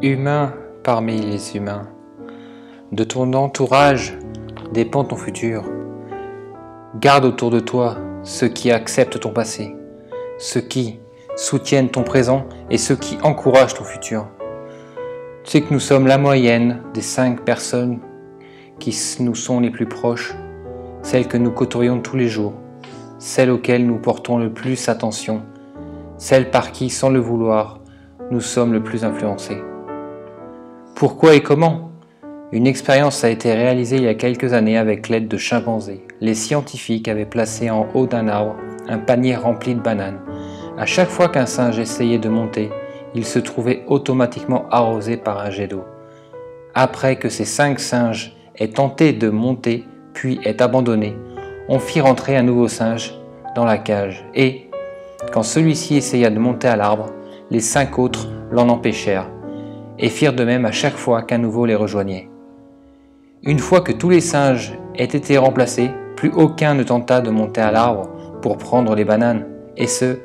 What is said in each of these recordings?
Humain parmi les humains, de ton entourage dépend ton futur. Garde autour de toi ceux qui acceptent ton passé, ceux qui soutiennent ton présent et ceux qui encouragent ton futur. Tu sais que nous sommes la moyenne des 5 personnes qui nous sont les plus proches, celles que nous côtoyons tous les jours, celles auxquelles nous portons le plus attention, celles par qui, sans le vouloir, nous sommes le plus influencés. Pourquoi et comment? Une expérience a été réalisée il y a quelques années avec l'aide de chimpanzés. Les scientifiques avaient placé en haut d'un arbre un panier rempli de bananes. À chaque fois qu'un singe essayait de monter, il se trouvait automatiquement arrosé par un jet d'eau. Après que ces 5 singes aient tenté de monter, puis aient abandonné, on fit rentrer un nouveau singe dans la cage et, quand celui-ci essaya de monter à l'arbre, les 5 autres l'en empêchèrent et firent de même à chaque fois qu'un nouveau les rejoignait. Une fois que tous les singes aient été remplacés, plus aucun ne tenta de monter à l'arbre pour prendre les bananes, et ce,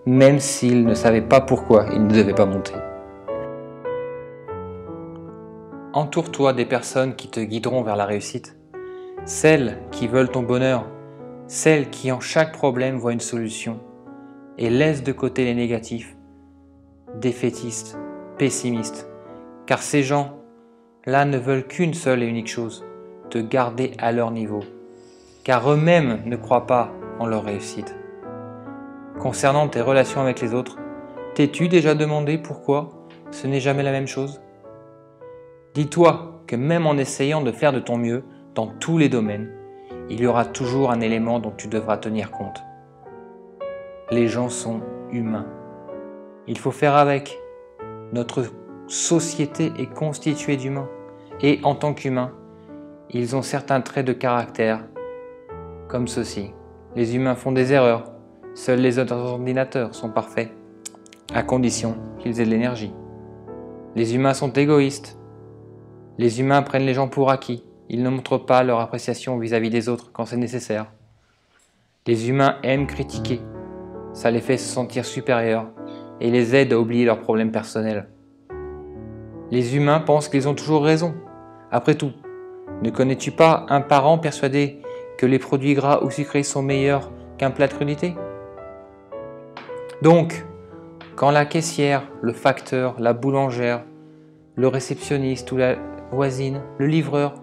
même s'ils ne savaient pas pourquoi ils ne devaient pas monter. Entoure-toi des personnes qui te guideront vers la réussite, celles qui veulent ton bonheur, celles qui en chaque problème voient une solution, et laisse de côté les négatifs, défaitistes, pessimistes, car ces gens-là ne veulent qu'une seule et unique chose, te garder à leur niveau, car eux-mêmes ne croient pas en leur réussite. Concernant tes relations avec les autres, t'es-tu déjà demandé pourquoi ce n'est jamais la même chose? Dis-toi que même en essayant de faire de ton mieux dans tous les domaines, il y aura toujours un élément dont tu devras tenir compte. Les gens sont humains. Il faut faire avec. Notre société est constituée d'humains. Et en tant qu'humains, ils ont certains traits de caractère, comme ceci. Les humains font des erreurs. Seuls les autres ordinateurs sont parfaits, à condition qu'ils aient de l'énergie. Les humains sont égoïstes. Les humains prennent les gens pour acquis. Ils ne montrent pas leur appréciation vis-à-vis des autres quand c'est nécessaire. Les humains aiment critiquer. Ça les fait se sentir supérieurs et les aide à oublier leurs problèmes personnels. Les humains pensent qu'ils ont toujours raison. Après tout, ne connais-tu pas un parent persuadé que les produits gras ou sucrés sont meilleurs qu'un plat de crudité? Donc, quand la caissière, le facteur, la boulangère, le réceptionniste ou la voisine, le livreur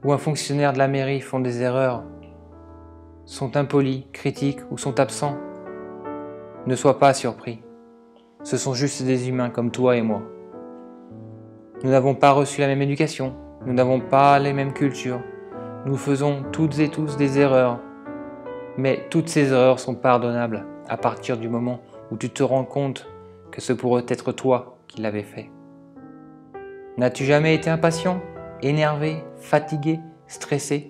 ou un fonctionnaire de la mairie font des erreurs, sont impolis, critiquent ou sont absents, ne sois pas surpris. Ce sont juste des humains comme toi et moi. Nous n'avons pas reçu la même éducation, nous n'avons pas les mêmes cultures, nous faisons toutes et tous des erreurs. Mais toutes ces erreurs sont pardonnables à partir du moment où tu te rends compte que ce pourrait être toi qui l'avais fait. N'as-tu jamais été impatient, énervé, fatigué, stressé?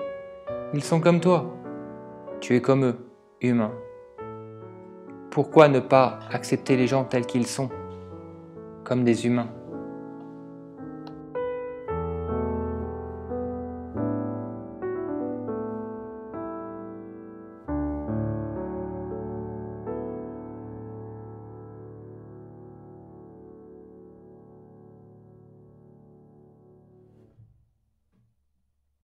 Ils sont comme toi. Tu es comme eux, humain. Pourquoi ne pas accepter les gens tels qu'ils sont, comme des humains?